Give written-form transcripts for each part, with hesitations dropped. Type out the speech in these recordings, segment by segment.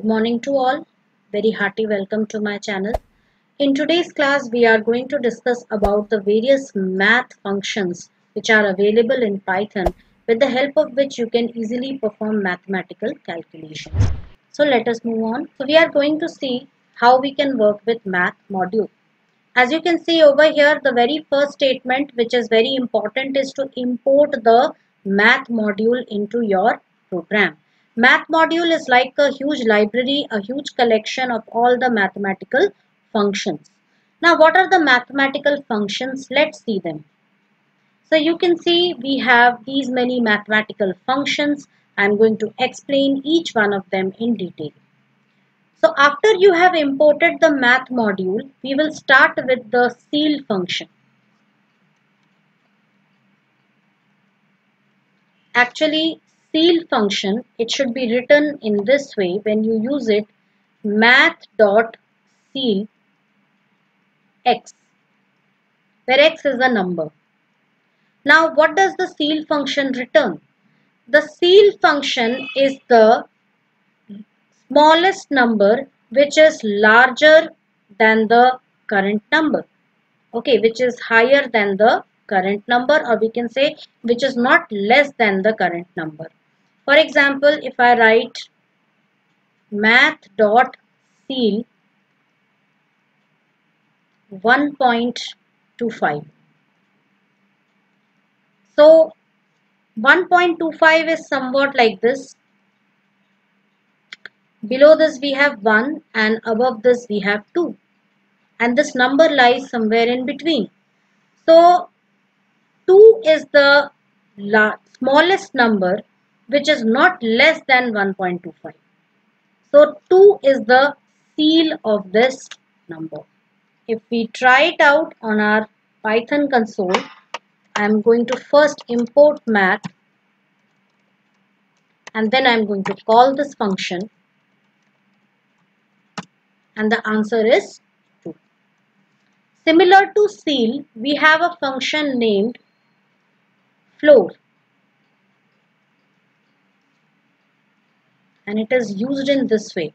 morning to all. Very hearty welcome to my channel. In today's class, we are going to discuss about the various math functions which are available in Python, with the help of which you can easily perform mathematical calculations. So let us move on. So we are going to see how we can work with math module. As you can see over here, the very first statement which is very important is to import the math module into your program. Math module is like a huge library, a huge collection of all the mathematical functions. Now what are the mathematical functions? Let's see them. So you can see we have these many mathematical functions. I'm going to explain each one of them in detail. So after you have imported the math module, we will start with the ceil function. Actually, ceil function, it should be written in this way when you use it, math.ceil x, where x is a number. Now what does the ceil function return? The ceil function is the smallest number which is larger than the current number. Okay, which is higher than the current number, or we can say which is not less than the current number. For example, if I write math.ceil 1.25. So 1.25 is somewhat like this. Below this we have 1 and above this we have 2. And this number lies somewhere in between. So 2 is the smallest number which is not less than 1.25. So 2 is the ceil of this number. If we try it out on our Python console, I am going to first import math and then I am going to call this function, and the answer is 2. Similar to ceil, we have a function named floor, and it is used in this way.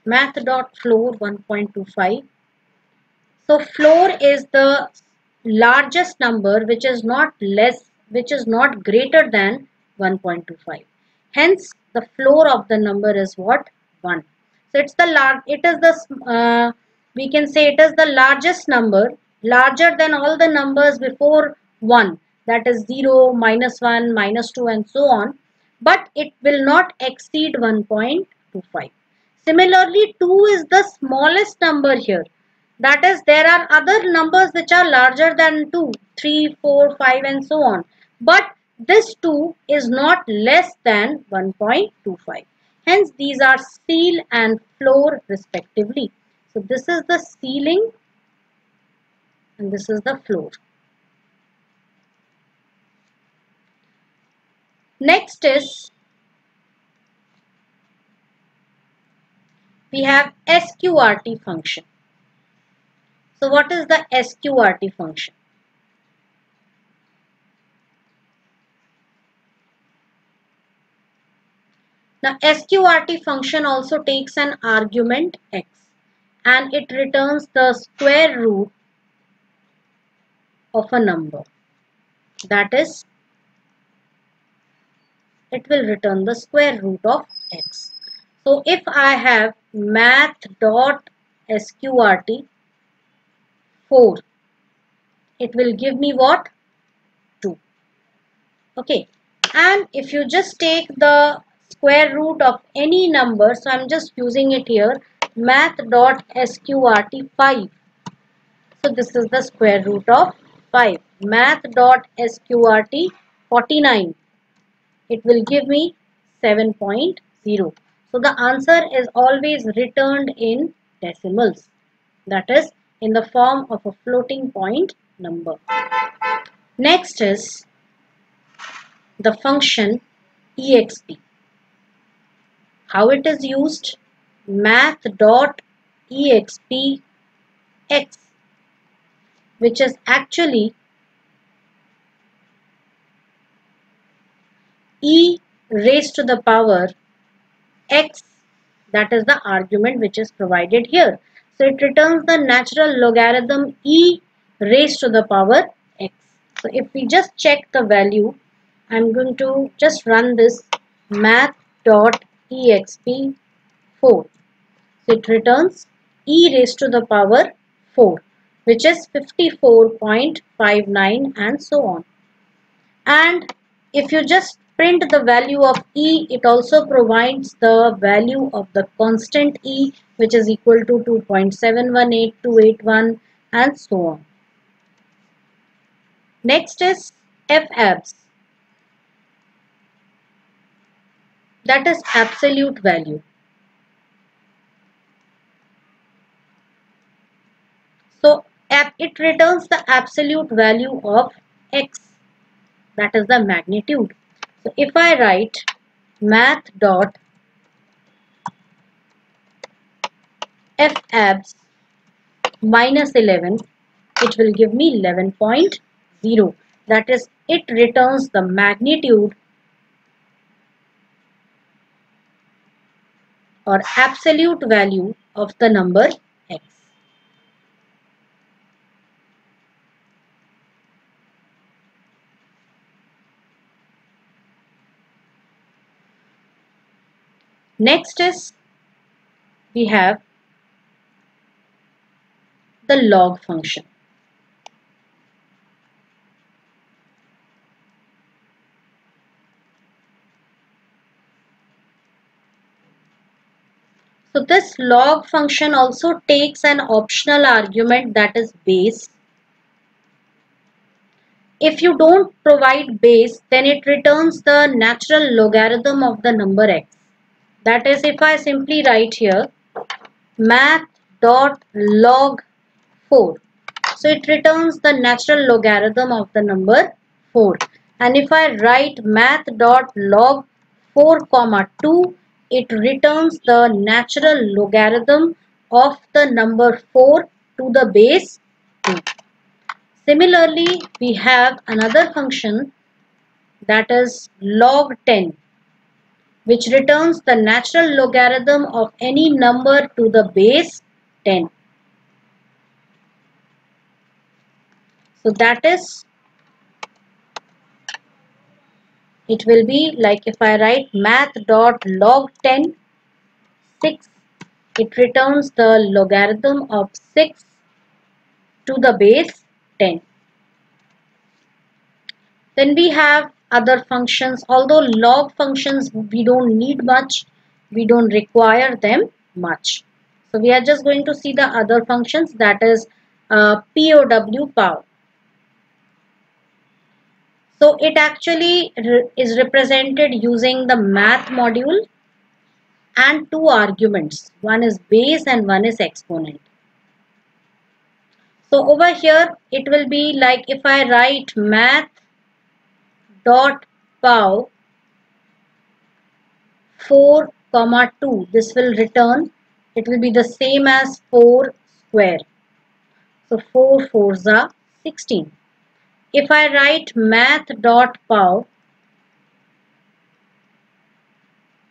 Math.floor 1.25. So floor is the largest number which is not greater than 1.25. Hence the floor of the number is what? 1. So we can say it is the largest number, larger than all the numbers before 1, that is 0, -1, -2 and so on, but it will not exceed 1.25. Similarly, 2 is the smallest number here. That is, there are other numbers which are larger than 2, 3, 4, 5 and so on. But this 2 is not less than 1.25. Hence, these are ceil and floor respectively. So, this is the ceiling and this is the floor. Next is, we have sqrt function. So what is the sqrt function? Now sqrt function also takes an argument x and it returns the square root of a number. That is, it will return the square root of x. So if I have math.sqrt 4, it will give me what? 2. Okay, and if you just take the square root of any number, so I'm just using it here, math.sqrt 5. So this is the square root of 5. Math.sqrt 49. It will give me 7.0. So the answer is always returned in decimals. That is, in the form of a floating point number. Next is the function exp. How it is used? Math.exp x, which is actually e raised to the power x, that is the argument which is provided here. So it returns the natural logarithm e raised to the power x. So if we just check the value, I'm going to just run this math.exp 4. So it returns e raised to the power 4, which is 54.59 and so on. And if you just print the value of e, it also provides the value of the constant e, which is equal to 2.718281 and so on. Next is fabs, that is absolute value. So it returns the absolute value of x, that is the magnitude. So if I write math dot fabs minus 11, it will give me 11.0. That is, it returns the magnitude or absolute value of the number x. Next is we have the log function. So this log function also takes an optional argument, that is base. If you don't provide base, then it returns the natural logarithm of the number x. That is, if I simply write here math.log 4, so it returns the natural logarithm of the number 4. And if I write math.log 4 comma 2, it returns the natural logarithm of the number 4 to the base 2. Similarly, we have another function, that is log 10, which returns the natural logarithm of any number to the base 10. So that is, it will be like if I write math.log 10 6, it returns the logarithm of 6 to the base 10. Then we have other functions. Although log functions we don't need much, we don't require them much. So we are just going to see the other functions, that is POW. So it actually is represented using the math module and two arguments. One is base and one is exponent. So over here it will be like if I write math dot pow 4 comma 2, this will return, it will be the same as 4 square. So 4 4s are 16. If I write math dot pow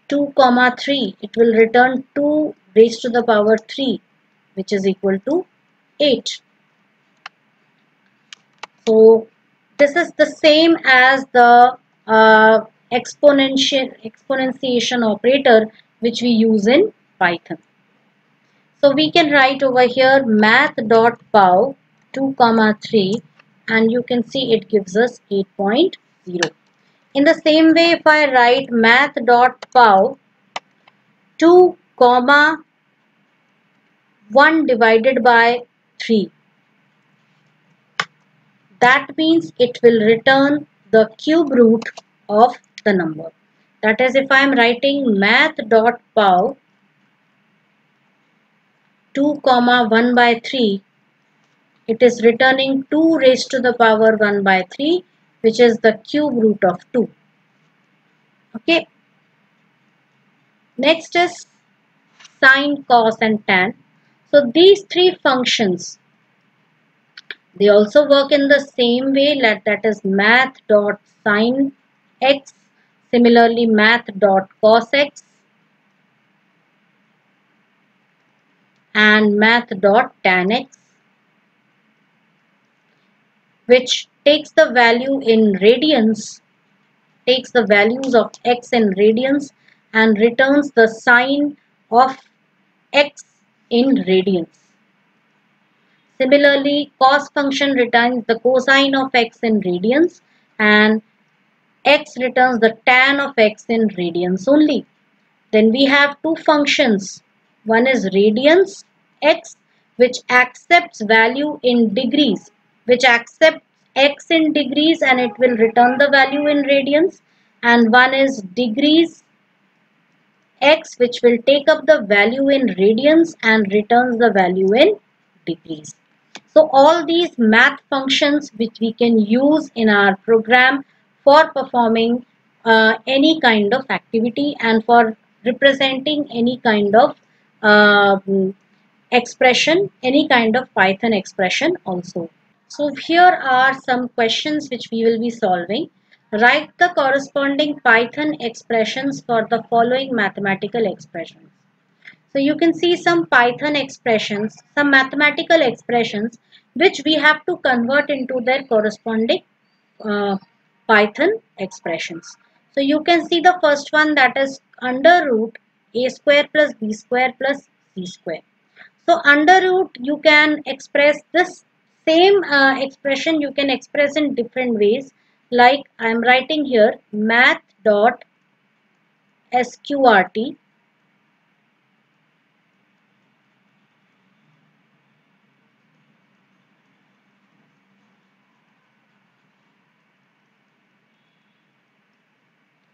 2 comma 3, it will return 2 raised to the power 3, which is equal to 8. So this is the same as the exponentiation operator which we use in Python. So we can write over here math.pow 2 comma 3, and you can see it gives us 8.0. In the same way, if I write math.pow 2 comma 1 divided by 3, that means it will return the cube root of the number. That is, if I am writing math.pow 2 comma 1 by 3, it is returning 2 raised to the power 1 by 3, which is the cube root of 2. Okay. Next is sine, cos and tan. So these three functions, they also work in the same way, that is math dot sine x, similarly math dot cos x and math dot tan x, which takes the value in radians, takes the values of x in radians and returns the sine of x in radians. Similarly, cos function returns the cosine of x in radians and x returns the tan of x in radians only. Then we have two functions. One is radians x, which accepts value in degrees, which accepts x in degrees and it will return the value in radians. And one is degrees x, which will take up the value in radians and returns the value in degrees. So all these math functions which we can use in our program for performing any kind of activity and for representing any kind of uh, expression, any kind of Python expression also. So here are some questions which we will be solving. Write the corresponding Python expressions for the following mathematical expressions. So you can see some Python expressions, some mathematical expressions which we have to convert into their corresponding uh, Python expressions. So you can see the first one, that is under root a square plus b square plus c square. So under root you can express this same expression, you can express in different ways. Like I am writing here math dot sqrt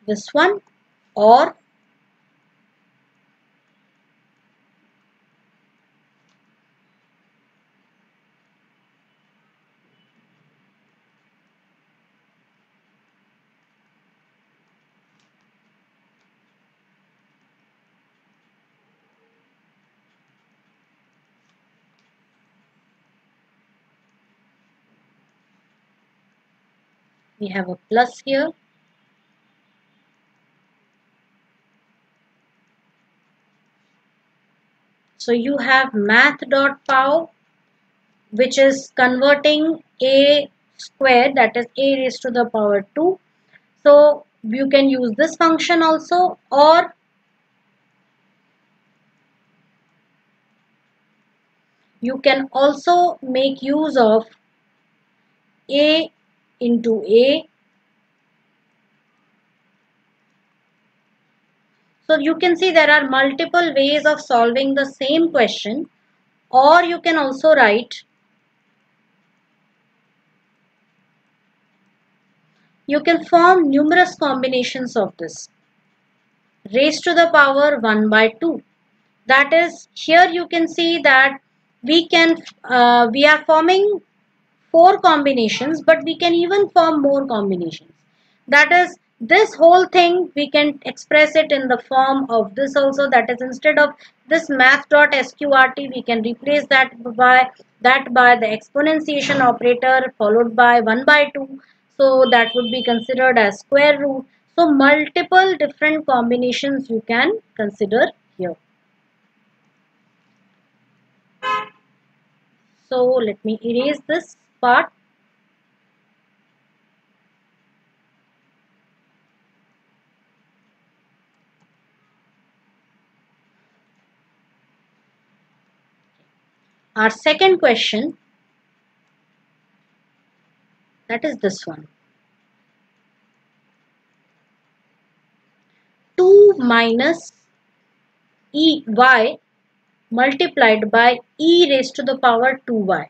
this one, or we have a plus here. So you have math.pow, which is converting a square, that is a raised to the power 2. So you can use this function also, or you can also make use of a into a. So you can see there are multiple ways of solving the same question, or you can also write, you can form numerous combinations of this raised to the power 1 by 2. That is, here you can see that we are forming 4 combinations, but we can even form more combinations. That is, this whole thing we can express it in the form of this also, that is, instead of this math.sqrt, we can replace that by the exponentiation operator followed by 1 by 2. So that would be considered as square root. So multiple different combinations you can consider here. So let me erase this part. Our second question, that is this one. 2 minus e y multiplied by e raised to the power 2y.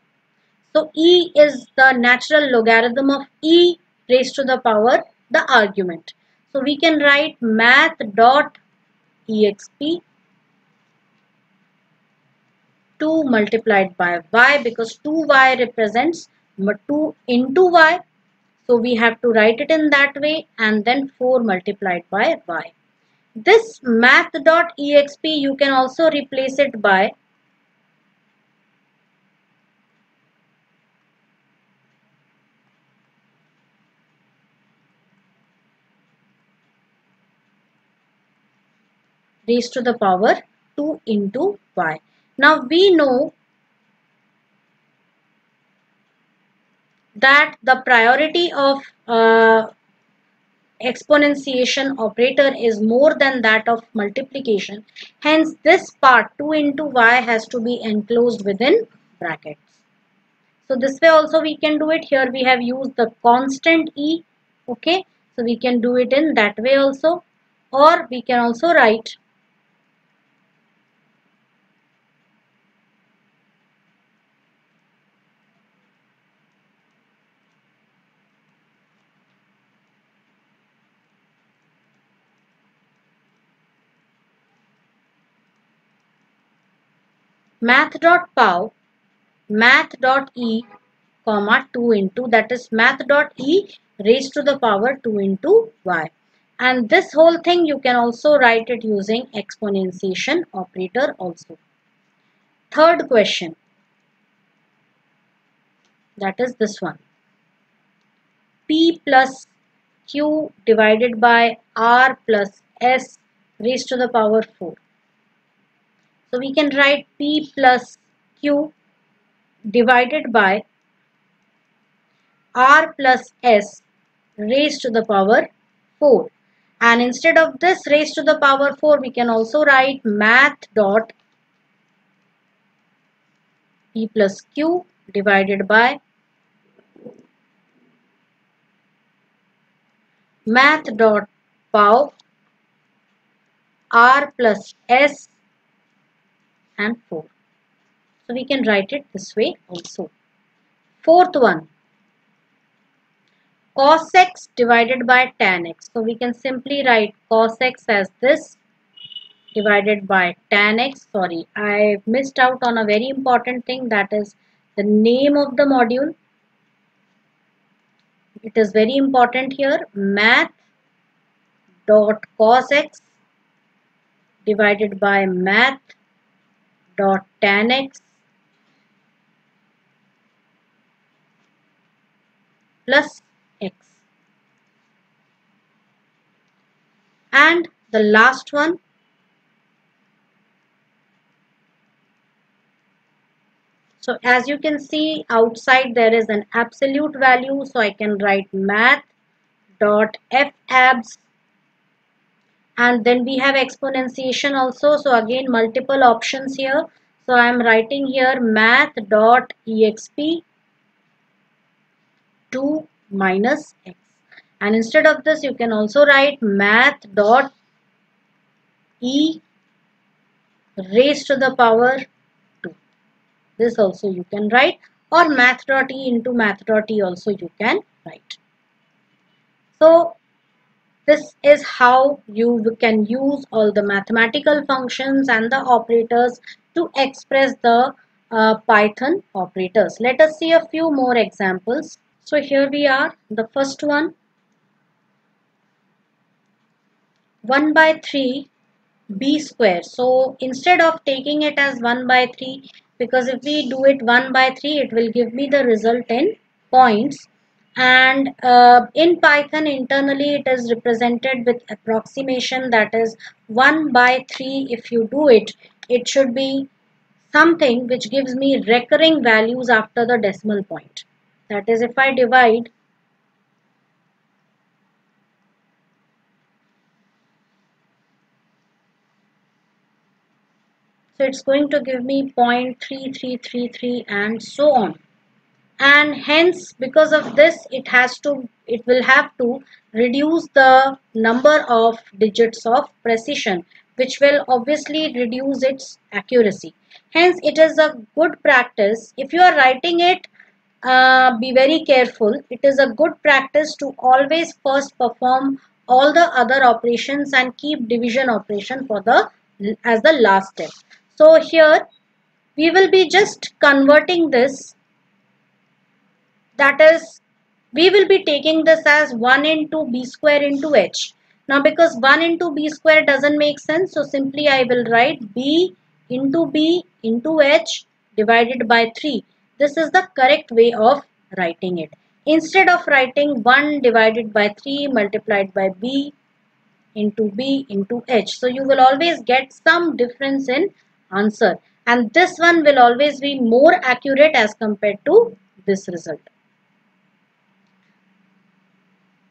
So e is the natural logarithm of e raised to the power the argument. So we can write math dot exp 2 multiplied by y, because 2y represents 2 into y. So we have to write it in that way, and then 4 multiplied by y. This math.exp you can also replace it by raised to the power 2 into y. Now we know that the priority of exponentiation operator is more than that of multiplication. Hence this part 2 into y has to be enclosed within brackets. So this way also we can do it. Here we have used the constant e. Okay. So we can do it in that way also. Or we can also write math.pow math.e comma 2 into, that is math.e raised to the power 2 into y. And this whole thing you can also write it using exponentiation operator also. Third question, that is this one. P plus q divided by r plus s raised to the power 4. So we can write P plus q divided by r plus s raised to the power 4. And instead of this raised to the power 4, we can also write math dot p plus q divided by math dot pow r plus s and 4. So we can write it this way also. Fourth one, cos x divided by tan x. So we can simply write cos x as this divided by tan x. Sorry, I missed out on a very important thing, that is the name of the module. It is very important here. Math dot cos x divided by math dot tan x plus x. And the last one, so as you can see outside there is an absolute value, so I can write math dot f abs, and then we have exponentiation also, so again multiple options here. So I am writing here math dot exp 2 minus x, and instead of this you can also write math dot e raised to the power 2. This also you can write, or math dot e into math dot e also you can write. So this is how you can use all the mathematical functions and the operators to express the Python operators. Let us see a few more examples. So here we are. The first one, 1 by 3 b square. So instead of taking it as 1 by 3, because if we do it 1 by 3, it will give me the result in points. And in Python internally it is represented with approximation, that is 1 by 3. If you do it, it should be something which gives me recurring values after the decimal point. That is, if I divide so it's going to give me 0.3333 and so on. And hence because of this it will have to reduce the number of digits of precision, which will obviously reduce its accuracy. Hence it is a good practice, if you are writing it, be very careful. It is a good practice to always first perform all the other operations and keep division operation for the as the last step. So here we will be just converting this, that is we will be taking this as 1 into b square into h. Now because 1 into b square doesn't make sense, so simply I will write b into h divided by 3. This is the correct way of writing it. Instead of writing 1 divided by 3 multiplied by b into h. So you will always get some difference in answer, and this one will always be more accurate as compared to this result.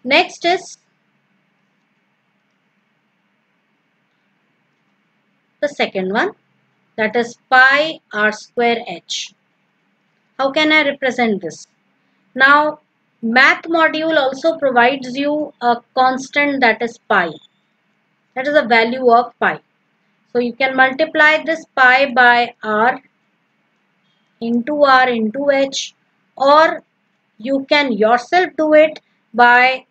Next is the second one, that is pi r square h. How can I represent this? Now math module also provides you a constant, that is pi. That is the value of pi. So you can multiply this pi by r into h, or you can yourself do it by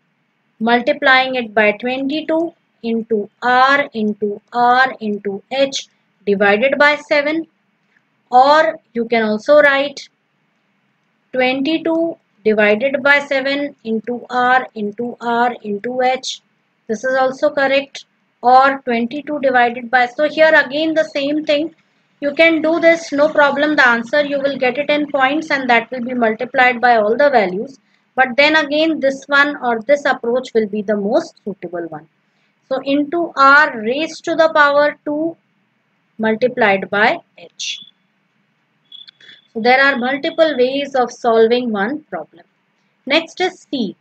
multiplying it by 22 into r into h divided by 7, or you can also write 22 divided by 7 into r into h. This is also correct. Or 22 divided by, so here again the same thing. You can do this, no problem. The answer you will get it in points, and that will be multiplied by all the values. But then again this one or this approach will be the most suitable one. So into r raised to the power 2 multiplied by h. So there are multiple ways of solving one problem. Next is C.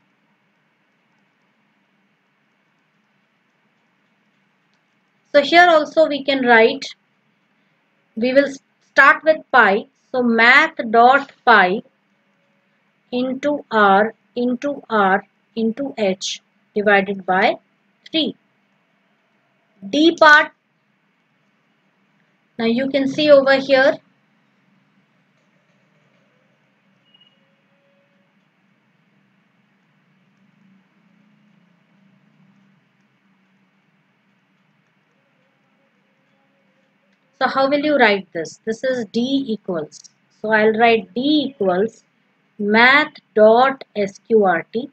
So here also we can write, we will start with pi. So math dot pi into r into h divided by 3. D part, now you can see over here, so how will you write this? This is D equals, so I'll write D equals math dot sqrt,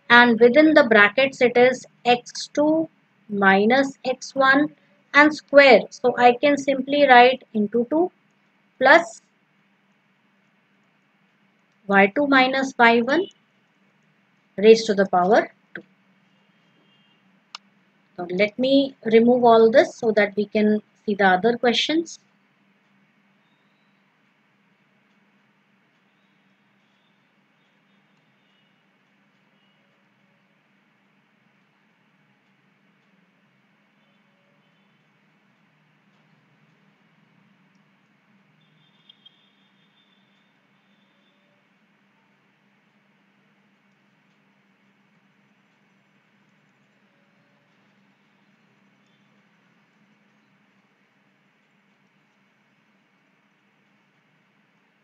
and within the brackets it is x2 minus x1 and square. So I can simply write into 2 plus y2 minus y1 raised to the power 2. Now let me remove all this so that we can see the other questions.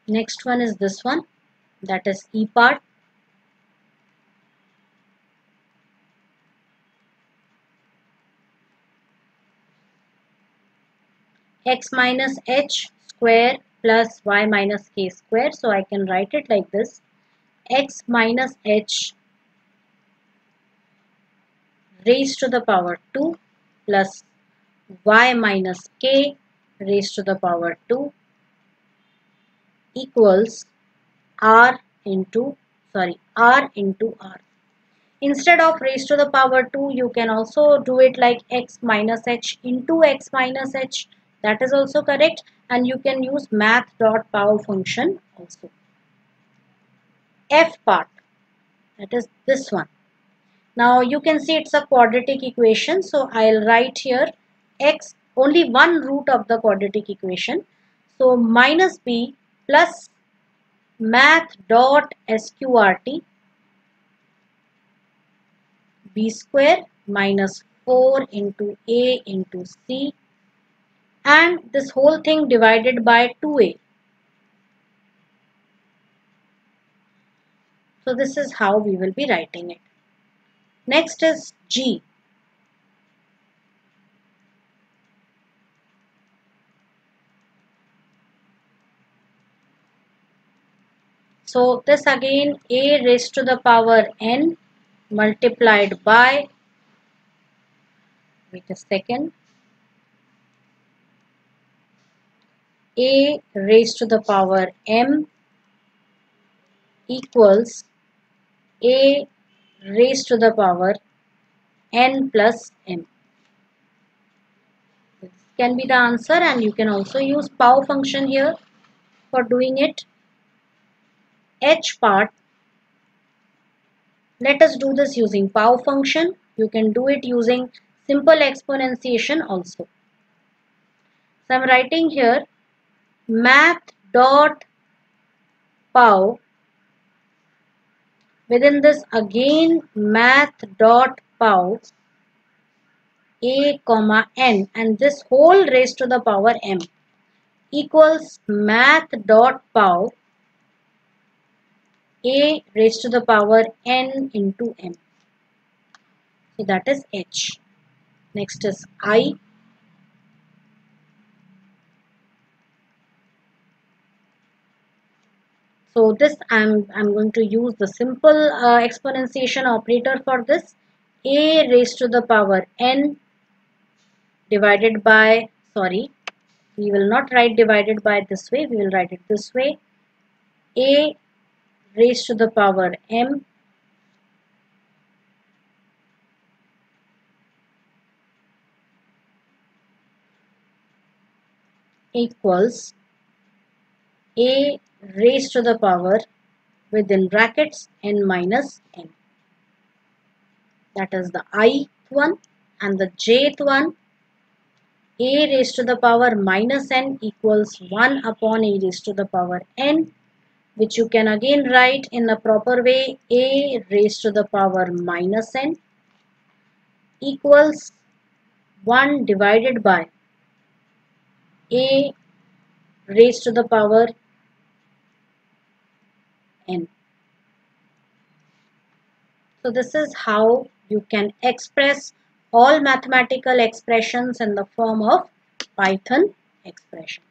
Next one is this one, that is E part. X minus h square plus y minus k square. So I can write it like this, x minus h raised to the power 2 plus y minus k raised to the power 2 equals r into r. Instead of raised to the power 2, you can also do it like x minus h into x minus h. That is also correct, and you can use math dot power function also. F part, that is this one. Now you can see it's a quadratic equation, so I'll write here x, only one root of the quadratic equation. So minus b plus math dot sqrt b square minus 4 into a into c, and this whole thing divided by 2a. So this is how we will be writing it. Next is G. So this again, a raised to the power n multiplied by, wait a second, a raised to the power m equals a raised to the power n plus m. This can be the answer, and you can also use pow function here for doing it. H part, let us do this using pow function. You can do it using simple exponentiation also. So I am writing here math dot pow, within this again math dot pow a comma n, and this whole raised to the power m equals math dot pow a raised to the power n into m. So that is h. Next is I. So this I'm going to use the simple exponentiation operator for this. A raised to the power n divided by, sorry, we will not write divided by this way, we will write it this way. A raised to the power m equals a raised to the power within brackets n minus n. That is the ith one. And the jth one, a raised to the power minus n equals 1 upon a raised to the power n, which you can again write in a proper way, a raised to the power minus n equals 1 divided by a raised to the power n. So this is how you can express all mathematical expressions in the form of Python expression.